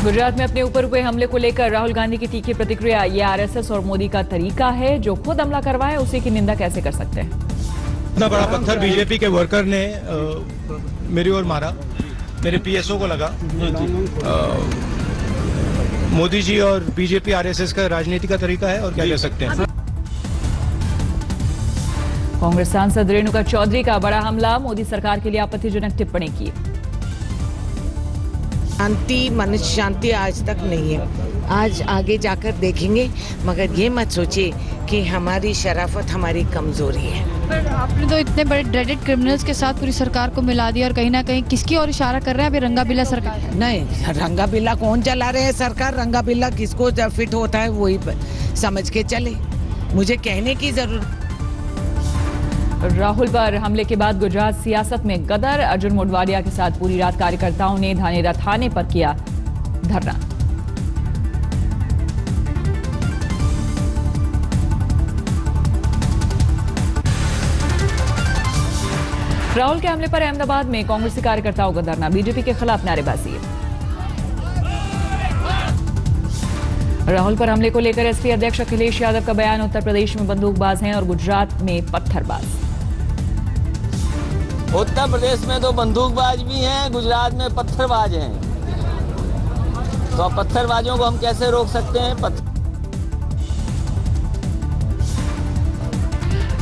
गुजरात में अपने ऊपर हुए हमले को लेकर राहुल गांधी की तीखी प्रतिक्रिया। ये आरएसएस और मोदी का तरीका है, जो खुद हमला करवाए उसी की निंदा कैसे कर सकते हैं। इतना बड़ा पत्थर बीजेपी के वर्कर ने मेरी ओर मारा, मेरे पीएसओ को लगा। मोदी जी और बीजेपी आरएसएस का राजनीति का तरीका है, और क्या कह सकते हैं। कांग्रेस सांसद रेणुका चौधरी का बड़ा हमला, मोदी सरकार के लिए आपत्तिजनक टिप्पणी की। शांति, मनुष्य शांति आज तक नहीं है, आज आगे जाकर देखेंगे, मगर ये मत सोचिए कि हमारी शराफत हमारी कमजोरी है। पर आपने तो इतने बड़े ड्रेडेड क्रिमिनल्स के साथ पूरी सरकार को मिला दिया, और कहीं ना कहीं किसकी और इशारा कर रहे हैं अभी रंगा बिल्ला सरकार। नहीं, रंगा बिल्ला कौन चला रहे हैं सरकार, रंगा बिल्ला किसको फिट होता है वही समझ के चले, मुझे कहने की जरूरत। राहुल पर हमले के बाद गुजरात सियासत में गदर, अर्जुन मोढवाडिया के साथ पूरी रात कार्यकर्ताओं ने धानेरा थाने पर किया धरना। राहुल के हमले पर अहमदाबाद में कांग्रेसी कार्यकर्ताओं का धरना, बीजेपी के खिलाफ नारेबाजी। राहुल पर हमले को लेकर एसपी अध्यक्ष अखिलेश यादव का बयान, उत्तर प्रदेश में बंदूकबाज हैं और गुजरात में पत्थरबाज। उत्तर प्रदेश में तो बंदूकबाज भी हैं, गुजरात में पत्थरबाज हैं, तो अब पत्थरबाजों को हम कैसे रोक सकते हैं।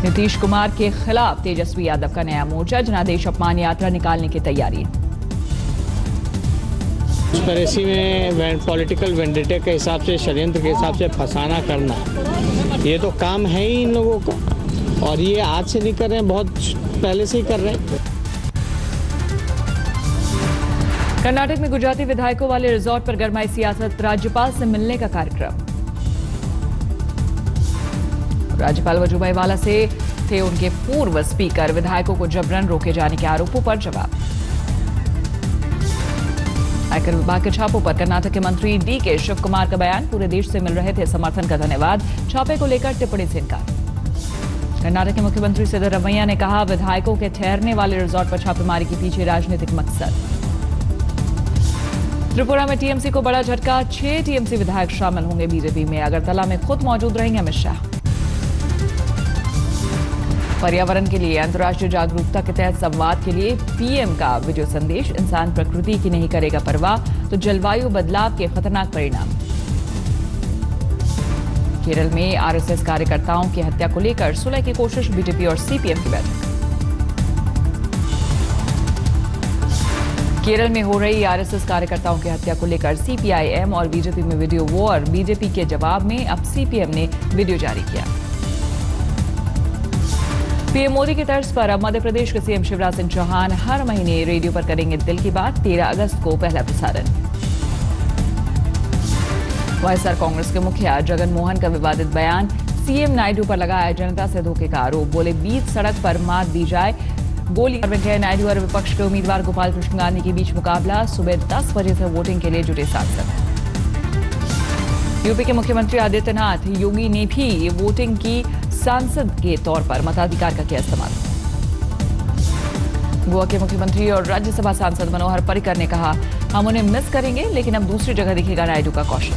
नीतीश कुमार के खिलाफ तेजस्वी यादव का नया मोर्चा, जनादेश अपमान यात्रा निकालने की तैयारी। कंस्पिरेसी में पॉलिटिकल वेंडेटा के हिसाब से, षड्यंत्र के हिसाब से फंसाना करना, ये तो काम है ही इन लोगों का, और ये आज से नहीं कर रहे हैं, बहुत पहले से ही कर रहे हैं। कर्नाटक में गुजराती विधायकों वाले रिजॉर्ट पर गरमाई सियासत, राज्यपाल से मिलने का कार्यक्रम। राज्यपाल वजूभाई वाला से थे उनके पूर्व स्पीकर, विधायकों को जबरन रोके जाने के आरोपों पर जवाब। आयकर विभाग के छापों पर कर्नाटक के मंत्री डीके शिव कुमार का बयान, पूरे देश से मिल रहे थे समर्थन का धन्यवाद, छापे को लेकर टिप्पणी से इनकार। कर्नाटक के मुख्यमंत्री सिद्धरामैया ने कहा, विधायकों के ठहरने वाले रिजॉर्ट पर छापेमारी के पीछे राजनीतिक मकसद। त्रिपुरा में टीएमसी को बड़ा झटका, 6 टीएमसी विधायक शामिल होंगे बीजेपी में, अगरतला में खुद मौजूद रहेंगे अमित शाह। पर्यावरण के लिए अंतर्राष्ट्रीय जागरूकता के तहत संवाद के लिए पीएम का वीडियो संदेश, इंसान प्रकृति की नहीं करेगा परवाह तो जलवायु बदलाव के खतरनाक परिणाम। केरल में आरएसएस कार्यकर्ताओं की हत्या को लेकर सुलह की कोशिश, बीजेपी और सीपीएम की बैठक। केरल में हो रही आरएसएस कार्यकर्ताओं की हत्या को लेकर सीपीआईएम और बीजेपी में वीडियो वॉर, बीजेपी के जवाब में अब सीपीएम ने वीडियो जारी किया। पीएम मोदी की तर्ज पर अब मध्य प्रदेश के सीएम शिवराज सिंह चौहान हर महीने रेडियो पर करेंगे दिल की बात, 13 अगस्त को पहला प्रसारण। वाईएसआर कांग्रेस के मुखिया जगन मोहन का विवादित बयान, सीएम नायडू पर लगाया जनता से धोखे का आरोप, बोले बीच सड़क पर मार दी जाए गोली। वेंकैया नायडू और विपक्ष के उम्मीदवार गोपाल कृष्ण गांधी के बीच मुकाबला, सुबह 10 बजे से वोटिंग के लिए जुटे सांसद। यूपी के मुख्यमंत्री आदित्यनाथ योगी ने भी वोटिंग की सांसद के तौर पर मताधिकार का किया इस्तेमाल। गोवा के मुख्यमंत्री और राज्यसभा सांसद मनोहर पर्रिकर ने कहा, हम उन्हें मिस करेंगे, लेकिन अब दूसरी जगह दिखेगा नायडू का कौशल।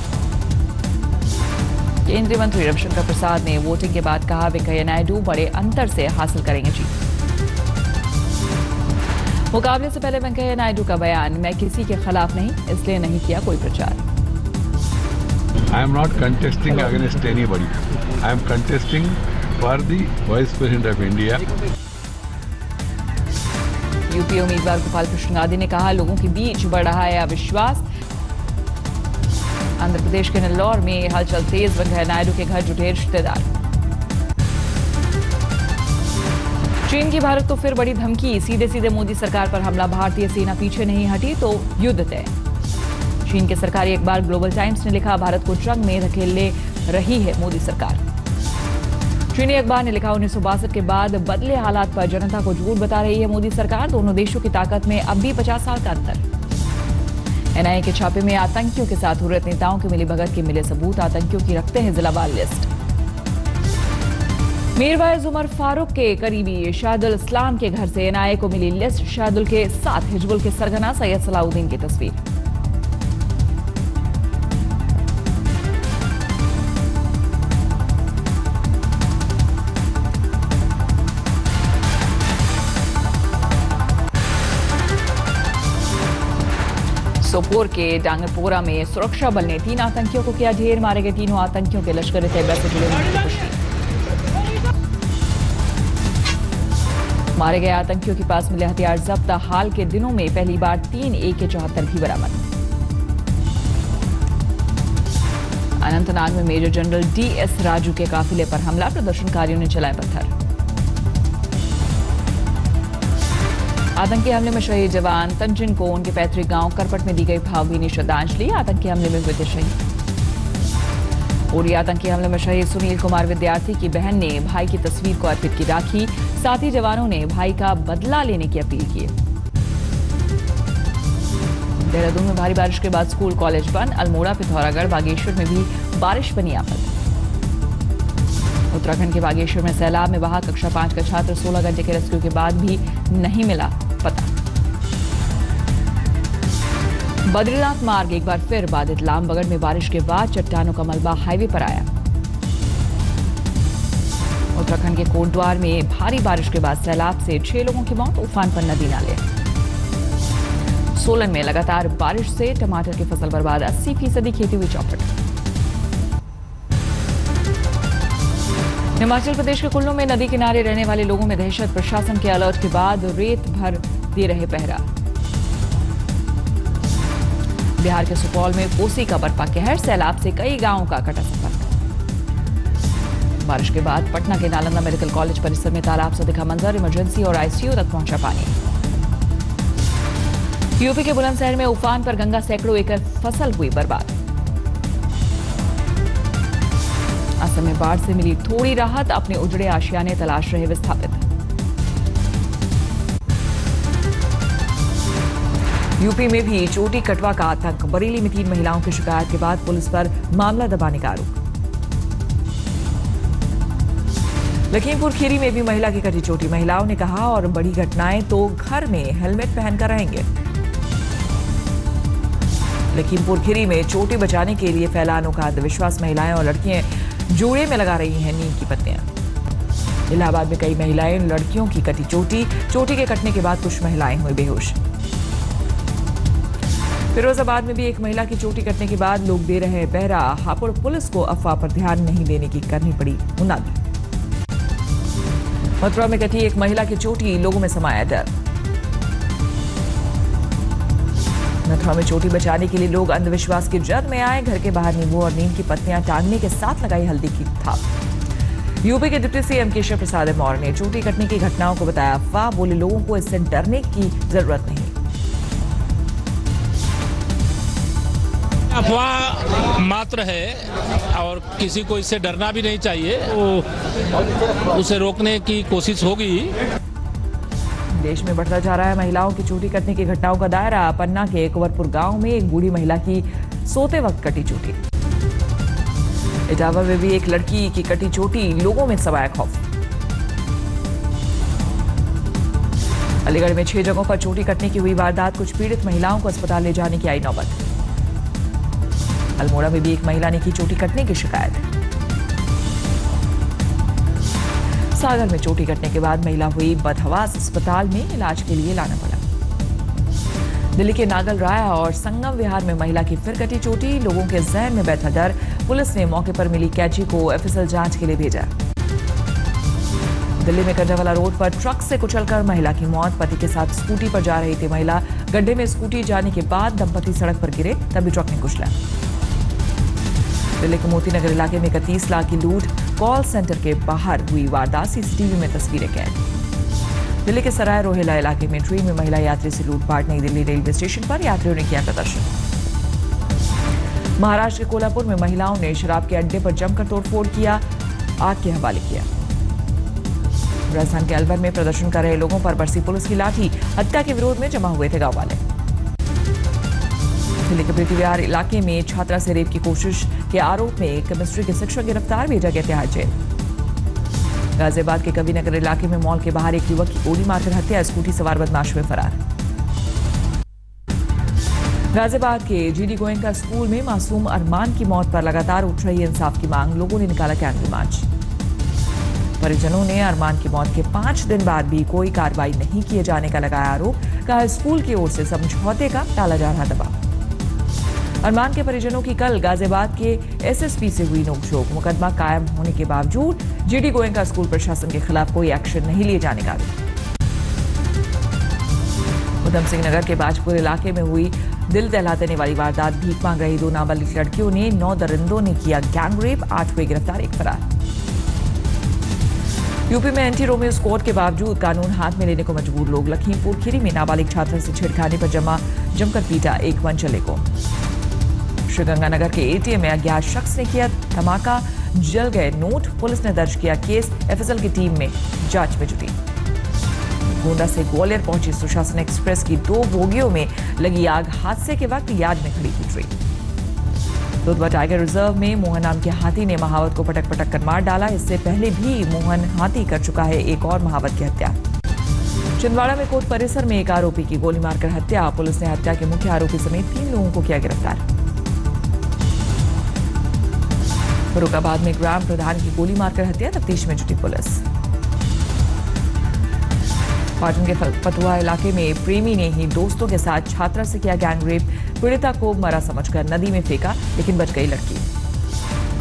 केंद्रीय मंत्री रविशंकर प्रसाद ने वोटिंग के बाद कहा, वेंकैया नायडू बड़े अंतर से हासिल करेंगे जीत। मुकाबले से पहले वेंकैया नायडू का बयान, मैं किसी के खिलाफ नहीं, इसलिए नहीं किया कोई प्रचार। I am not contesting against anybody. I am contesting for the Vice President of India. UP उम्मीदवार गोपाल कृष्ण गांधी ने कहा, लोगों के बीच बढ़ रहा है अविश्वास। आंध्र प्रदेश के नेल्लोर में हलचल तेज, वेंकैया नायडू के घर जुटे रिश्तेदार। चीन की भारत को फिर बड़ी धमकी, सीधे सीधे मोदी सरकार पर हमला, भारतीय सेना पीछे नहीं हटी तो युद्ध तय। चीन के सरकारी अखबार ग्लोबल टाइम्स ने लिखा, भारत को जंग में धकेलने रही है मोदी सरकार। चीनी अखबार ने लिखा, 1962 के बाद बदले हालात पर जनता को झूठ बता रही है मोदी सरकार, दोनों देशों की ताकत में अब भी 50 साल का अंतर। एनआईए के छापे में आतंकियों के साथ हुर्रियत नेताओं की मिलीभगत के मिले सबूत, आतंकियों की रखते हैं जिलावार लिस्ट। मीरवाइज उमर फारूक के करीबी शाहिदुल इस्लाम के घर से एनआईए को मिली लिस्ट, शाहिदुल के साथ हिजबुल के सरगना सैयद सलाउद्दीन की तस्वीर। सोपोर के डांगरपोरा में सुरक्षा बल ने 3 आतंकियों को किया ढेर। मारे गए तीनों आतंकियों के लश्कर तैयबा से जुड़े होने की पुष्टि। मारे गए आतंकियों के पास मिले हथियार जब्त। हाल के दिनों में पहली बार 3 AK-74 भी बरामद। अनंतनाग में मेजर जनरल DS राजू के काफिले पर हमला। प्रदर्शनकारियों ने चलाए पत्थर। आतंकी हमले में शहीद जवान तंजिन को उनके पैतृक गांव करपट में दी गई भावभीनी श्रद्धांजलि। आतंकी हमले में हुए थे शहीद। उरी आतंकी हमले में शहीद सुनील कुमार विद्यार्थी की बहन ने भाई की तस्वीर को अर्पित की राखी। साथ ही जवानों ने भाई का बदला लेने की अपील की। देहरादून में भारी बारिश के बाद स्कूल कॉलेज बंद। अल्मोड़ा, पिथौरागढ़, बागेश्वर में भी बारिश बनी आफत। उत्तराखंड के बागेश्वर में सैलाब में बहा कक्षा 5 का छात्र। 16 घंटे के रेस्क्यू के बाद भी नहीं मिला पता। बद्रीनाथ मार्ग एक बार फिर बाधित। लामबगड़ में बारिश के बाद चट्टानों का मलबा हाईवे पर आया। उत्तराखंड के कोटद्वार में भारी बारिश के बाद सैलाब से 6 लोगों की मौत। उफान पर नदी नाले। सोलन में लगातार बारिश से टमाटर की फसल बर्बाद। 80% खेती हुई चौपट। हिमाचल प्रदेश के कुल्लू में नदी किनारे रहने वाले लोगों में दहशत। प्रशासन के अलर्ट के बाद रेत भर दे रहे पहरा। बिहार के सुपौल में कोसी का बरपा कहर। सैलाब से कई गांवों का कटा संपर्क। बारिश के बाद पटना के नालंदा मेडिकल कॉलेज परिसर में तालाब से दिखा मंजर। इमरजेंसी और ICU तक पहुंचा पानी। यूपी के बुलंदशहर में उफान पर गंगा। सैकड़ों एकड़ फसल हुई बर्बाद। असम में बाढ़ से मिली थोड़ी राहत। अपने उजड़े आशियाने तलाश रहे विस्थापित। यूपी में भी चोटी कटवा का आतंक। बरेली में 3 महिलाओं की शिकायत के बाद पुलिस पर मामला दबाने का आरोप। लखीमपुर खीरी में भी महिला की कटी चोटी। महिलाओं ने कहा और बड़ी घटनाएं तो घर में हेलमेट पहनकर रहेंगे। लखीमपुर खीरी में चोटी बचाने के लिए फैला अनोखा अंधविश्वास। महिलाएं और लड़कियां जोड़े में लगा रही हैं नीम की पत्तियां। इलाहाबाद में कई महिलाएं लड़कियों की कटी चोटी। चोटी के कटने के बाद कुछ महिलाएं हुई बेहोश। फिरोजाबाद में भी एक महिला की चोटी कटने के बाद लोग दे रहे हैं पहरा। हापुड़ पुलिस को अफवाह पर ध्यान नहीं देने की करनी पड़ी मुनादी। मथुरा में कटी एक महिला की चोटी। लोगों में समाया डर। मथुरा में चोटी बचाने के लिए लोग अंधविश्वास की जद में आए। घर के बाहर नींबू और नीम की पत्तियां टांगने के साथ लगाई हल्दी की थाप। यूपी के डिप्टी CM केशव प्रसाद मौर्य ने चोटी कटने की घटनाओं को बताया अफवाह। बोले लोगों को इससे डरने की जरूरत नहीं। अफवाह मात्र है और किसी को इससे डरना भी नहीं चाहिए। उसे रोकने की कोशिश होगी। देश में बढ़ता जा रहा है महिलाओं की चोटी कटने की घटनाओं का दायरा। पन्ना के कुंवरपुर गांव में एक बूढ़ी महिला की सोते वक्त कटी चोटी। इटावा में भी एक लड़की की कटी चोटी। लोगों में समाया खौफ। अलीगढ़ में 6 जगहों पर चोटी कटने की हुई वारदात। कुछ पीड़ित महिलाओं को अस्पताल ले जाने की आई नौबत। अल्मोड़ा में भी एक महिला ने की चोटी कटने की शिकायत। सागर में चोटी कटने के बाद महिला हुई बदहवास। अस्पताल में इलाज के लिए लाना पड़ा। दिल्ली के नागल राया और संगम विहार में महिला की फिर कटी चोटी। लोगों के जहन में बैठा डर। पुलिस ने मौके पर मिली कैची को FSL जांच के लिए भेजा। दिल्ली में कंडावाला रोड पर ट्रक से कुचलकर महिला की मौत। पति के साथ स्कूटी पर जा रही थी महिला। गड्ढे में स्कूटी जाने के बाद दंपति सड़क पर गिरे, तभी ट्रक ने कुचला। दिल्ली के मोती नगर इलाके में 31 लाख की लूट। कॉल सेंटर के बाहर हुई वारदात। CCTV में तस्वीरें कैद। दिल्ली के सराय रोहिला इलाके में ट्रेन में महिला यात्री से लूटपाट। नई दिल्ली रेलवे स्टेशन पर यात्रियों ने किया प्रदर्शन। महाराष्ट्र के कोल्हापुर में महिलाओं ने शराब के अड्डे पर जमकर तोड़फोड़ किया, आग के हवाले किया। राजस्थान के अलवर में प्रदर्शन कर रहे लोगों पर बरसी पुलिस की लाठी। हत्या के विरोध में जमा हुए थे गांव वाले। दिल्ली के प्रीति विहार इलाके में छात्रा से रेप की कोशिश के आरोप में केमिस्ट्री के शिक्षक गिरफ्तार, भेजा गया तिहाड़ जेल। गाजियाबाद के कविनगर इलाके में मॉल के बाहर एक युवक की गोली मारकर हत्या। स्कूटी सवार बदमाश हुए फरार। गाजियाबाद के GD गोयनका स्कूल में मासूम अरमान की मौत पर लगातार उठ रही इंसाफ की मांग। लोगों ने निकाला कैंडल मार्च। परिजनों ने अरमान की मौत के 5 दिन बाद भी कोई कार्रवाई नहीं किए जाने का लगाया आरोप। कहा स्कूल की ओर से समझौते का टाला जा रहा दबाव। अरमान के परिजनों की कल गाजियाबाद के एसएसपी से हुई नोकझोंक। मुकदमा कायम होने के बावजूद जीडी गोयनका स्कूल प्रशासन के खिलाफ कोई एक्शन नहीं लिए जाने का। उधम सिंह नगर के बाजपुर इलाके में हुई दिल दहला देने वाली वारदात। भीख मांग रही 2 नाबालिग लड़कियों ने 9 दरिंदों ने किया गैंग रेप, 8 हुए गिरफ्तार, 1 फरार। यूपी में एंटी रोमियो स्क्वाड के बावजूद कानून हाथ में लेने को मजबूर लोग। लखीमपुर खीरी में नाबालिग छात्रा से छेड़खानी पर जमकर पीटा 1 मनचले को। श्रीगंगानगर के एटीएम में अज्ञात शख्स ने किया धमाका, जल गए नोट। पुलिस ने दर्ज किया केस। एफएसएल की टीम में जांच में जुटी। गोंडा से ग्वालियर पहुंची सुशासन एक्सप्रेस की 2 बोगियों में लगी आग। हादसे के वक्त यार्ड में खड़ी थी ट्रेन। दुधवा टाइगर रिजर्व में मोहन नाम के हाथी ने महावत को पटक पटक कर मार डाला। इससे पहले भी मोहन हाथी कर चुका है एक और महावत की हत्या। छिंदवाड़ा में कोर्ट परिसर में एक आरोपी की गोली मारकर हत्या। पुलिस ने हत्या के मुख्य आरोपी समेत 3 लोगों को किया गिरफ्तार। फरुखाबाद में ग्राम प्रधान की गोली मारकर हत्या, तफ्तीश में जुटी पुलिस। पाटन के पतुआ इलाके में प्रेमी ने ही दोस्तों के साथ छात्रा से किया गैंग रेप। पीड़िता को मरा समझकर नदी में फेंका, लेकिन बच गई लड़की।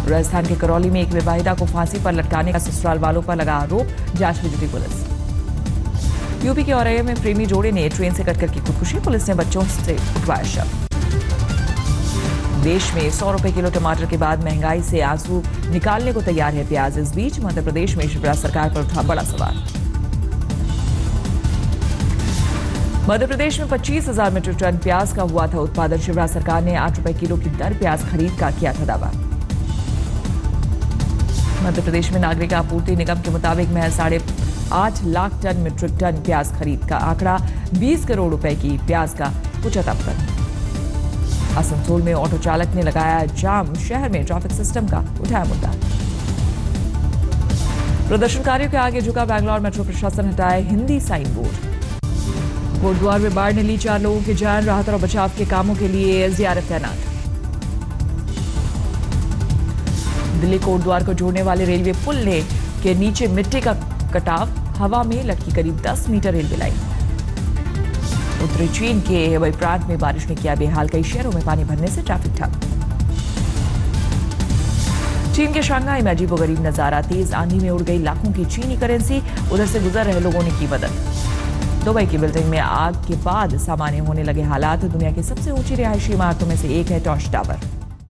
राजस्थान के करौली में एक विवाहिता को फांसी पर लटकाने का ससुराल वालों पर लगा आरोप, जांच में जुटी पुलिस। यूपी के औरैया में प्रेमी जोड़े ने ट्रेन से कटकर की खुदकुशी। पुलिस ने बच्चों से उठवाया शव। देश में 100 रुपए किलो टमाटर के बाद महंगाई से आंसू निकालने को तैयार है प्याज। इस बीच मध्य प्रदेश में शिवराज सरकार पर उठा बड़ा सवाल। मध्य प्रदेश में 25,000 मीट्रिक टन प्याज का हुआ था उत्पादन। शिवराज सरकार ने 8 रुपए किलो की दर प्याज खरीद का किया था दावा। मध्य प्रदेश में नागरिक आपूर्ति निगम के मुताबिक महज 8.5 लाख टन मीट्रिक टन प्याज खरीद का आंकड़ा। 20 करोड़ रुपए की प्याज का उच्चतम। आसनसोल में ऑटो चालक ने लगाया जाम। शहर में ट्रैफिक सिस्टम का उठाया मुद्दा। प्रदर्शनकारियों के आगे झुका बैंगलोर मेट्रो प्रशासन। हटाए हिंदी साइन बोर्ड। कोटद्वार में बाढ़ ने ली 4 लोगों की जान। राहत और बचाव के कामों के लिए एसडीआरएफ तैनात। दिल्ली कोटद्वार को जोड़ने वाले रेलवे पुल के नीचे मिट्टी का कटाव। हवा में लटकी करीब 10 मीटर रेलवे लाइन। उत्तरी चीन के हेबई प्रांत में बारिश ने किया बेहाल। कई शहरों में पानी भरने से ट्रैफिक ठप। चीन के शंघाई में अजीबोगरीब नजारा। तेज आंधी में उड़ गई लाखों की चीनी करेंसी। उधर से गुजर रहे लोगों ने की मदद। दुबई की बिल्डिंग में आग के बाद सामान्य होने लगे हालात। दुनिया की सबसे ऊंची रिहायशी इमारतों में से एक है टॉर्च टावर।